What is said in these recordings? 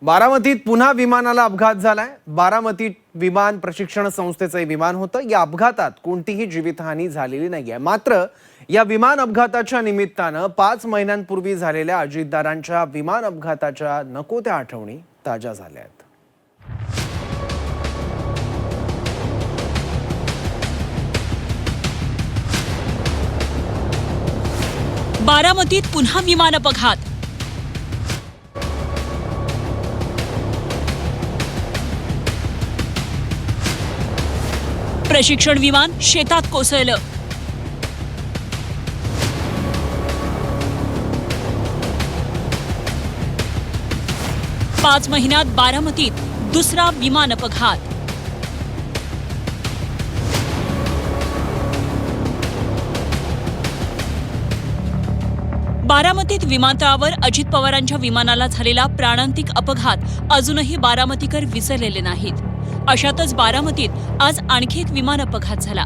बारामतीत पुन्हा विमानाला अपघात झालाय। बारामती विमान प्रशिक्षण संस्थेचे विमान होतं। या अपघातात कोणतीही जीवितहानी झालेली नाहीये। मात्र या विमान अपघाताच्या निमित्तानं 5 महिन्यांपूर्वी झालेल्या अजितदारांच्या विमान अपघाताच्या नको त्या आठवणी ताज्या झाल्या आहेत। बारामतीत पुन्हा विमान अपघात। प्रशिक्षण विमान शेतात कोसळलं। पाच महिन्यात बारामतीत दुसरा विमान अपघात। बारामतीत विमानतळावर अजित पवारांच्या विमानाला झालेला प्राणांतिक अपघात अजूनही बारामतीकर विसरलेले नाहीत। अशातच बारामतीत आज आणखी एक विमान अपघात झाला।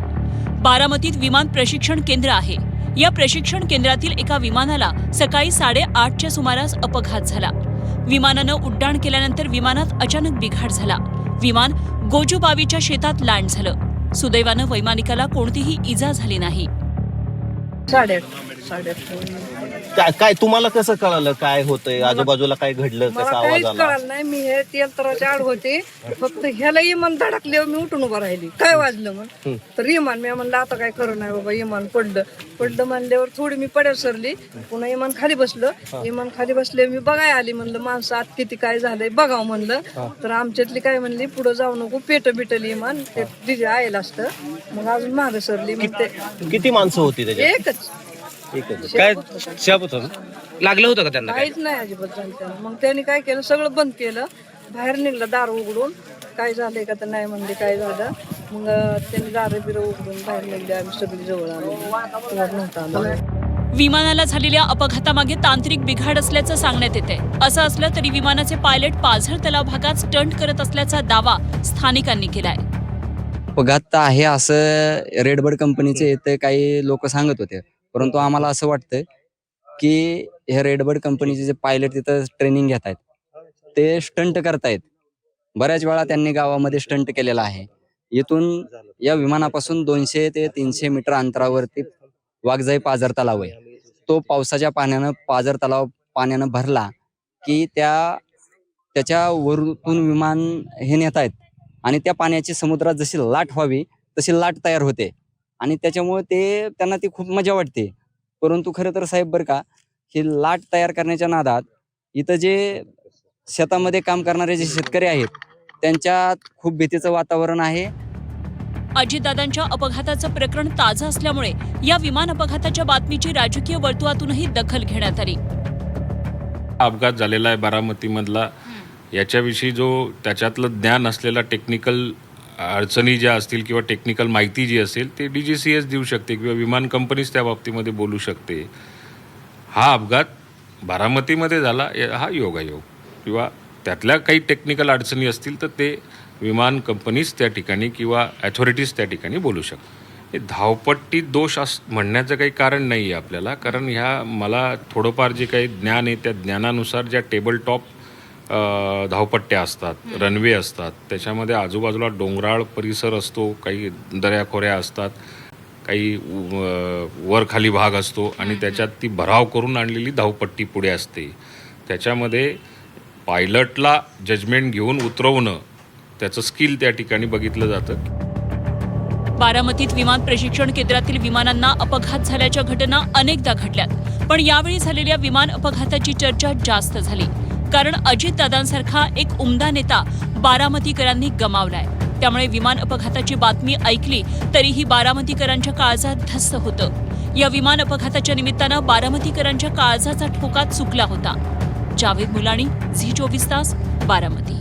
बारामतीत विमान प्रशिक्षण केंद्र आहे। या प्रशिक्षण केंद्रातील एका विमानाला सकाळी 8:30च्या सुमारास अपघात झाला। विमानानं उड्डाण केल्यानंतर विमानात अचानक बिघाड झाला। विमान गोजूबावीच्या शेतात लँड झालं। सुदैवानं वैमानिकाला कोणतीही इजा झाली नाही। 8:30 काय तुम्हाला कसं कळालं काय होतंय, आजूबाजूला काय घडलं, कसा आवाज आला? कळालं नाही। मी हे यंत्राच्या आड होते, फक्त ह्याला इमान धडकल्यावर मी उठून उभा राहिली। काय वाजलं मग तर इमान, मी म्हणलं आता काय खरं नाही बाबा, इमान पडलं म्हणल्यावर थोडी मी पड्यात सरली, पुन्हा इमान खाली बसलं। इमान खाली बसले, मी बघाय आली, म्हणलं माणसं आत किती काय झालंय बघावं म्हणलं। तर आमच्यातली काय म्हणली, पुढे जाऊ नको, पेट बिटल इमान, ते तिथे आयला असतं। मग अजून मागे सरली। मग ते किती माणसं होती त्याच्यात? एकच काय शाबत होतं? लागलं होतं का त्यांना? काहीच नाही अजिबात झालं त्यांना। मग त्यांनी काय केलं, सगळं बंद केलं, बाहेर निघलं दार उघडून, काय झालंय का तर नाही म्हणले काय झालं। मग त्यांनी दार बिरं उघडून बाहेर निघले, आम्ही सगळी जवळ आलो, नव्हता आम्हाला। विमानाला झालेल्या अपघातामागे तांत्रिक बिघाड असल्याचं सांगण्यात येते। असं असलं तरी विमानाचे पायलट पाझर तलाव भागात स्टंट करत असल्याचा दावा स्थानिकांनी केलाय। अपघात तर आहे असं रेडबर्ड कंपनीचे येते काही लोक सांगत होते, परंतु आम्हाला असं वाटतं की हे रेडबर्ड कंपनीचे जे पायलट तिथं ट्रेनिंग घेत आहेत ते स्टंट करतायत। बऱ्याच वेळा त्यांनी गावामध्ये स्टंट केलेला आहे। इथून या विमानापासून 200 ते 300 मीटर अंतरावरती वाघजाई पाझर तलाव आहे। तो पावसाच्या पाण्यानं पाझर तलाव पाण्यानं भरला की त्याच्या वरून विमान हे नेत आहेत आणि त्या पाण्याची समुद्रात जशी लाट व्हावी तशी लाट तयार होते आणि त्याच्यामुळे त्यांना ती खूप मजा वाटते। परंतु खरं तर साहेब बरं का, ही लाट तयार करण्याच्या नादात इथं जे शेतामध्ये काम करणारे जे शेतकरी आहेत त्यांच्यात खूप भीतीचं वातावरण आहे। अजितदादांच्या अपघाताचं प्रकरण ताजं असल्यामुळे या विमान अपघाताच्या बातमीची राजकीय वर्तुळातूनही दखल घेण्यात आली। अपघात झालेला आहे बारामतीमधला, याच्याविषयी जो त्याच्यातलं ज्ञान असलेला टेक्निकल अडचणी ज्या असतील किंवा टेक्निकल माहिती जी असेल ते DGCS देऊ शकते किंवा विमान कंपनीच त्या बाबतीमध्ये बोलू शकते। हा अपघात बारामतीमध्ये झाला, हा योगायोग किंवा त्यातल्या काही टेक्निकल अडचणी असतील तर ते विमान कंपनीच त्या ठिकाणी किंवा अथॉरिटीज त्या ठिकाणी बोलू शकतात। हे धावपट्टी दोष म्हणण्याचं काही कारण नाही आहे आपल्याला, कारण मला थोडंफार जे काही ज्ञान आहे त्या ज्ञानानुसार ज्या टेबल टॉप धावपट्ट्या असतात, रनवे असतात, त्याच्यामध्ये आजूबाजूला डोंगराळ परिसर असतो, काही दऱ्याखोऱ्या असतात, काही वर खाली भाग असतो आणि त्याच्यात ती भराव करून आणलेली धावपट्टी पुढे असते। त्याच्यामध्ये पायलटला जजमेंट घेऊन उतरवणं त्याचं स्किल त्या ठिकाणी बघितलं जातं। बारामतीत विमान प्रशिक्षण केंद्रातील विमानांना अपघात झाल्याच्या घटना अनेकदा घडल्यात, पण यावेळी झालेल्या विमान अपघाताची चर्चा जास्त झाली, कारण अजितदादांसारखा एक उमदा नेता बारामतीकरांनी गमावलाय। त्यामुळे विमान अपघाताची बातमी ऐकली तरीही बारामतीकरांच्या काळजात धस्स होतं। या विमान अपघाताच्या निमित्तानं बारामतीकरांच्या काळजाचा ठोका चुकला होता। जावेद मुलाणी, झी 24 तास, बारामती।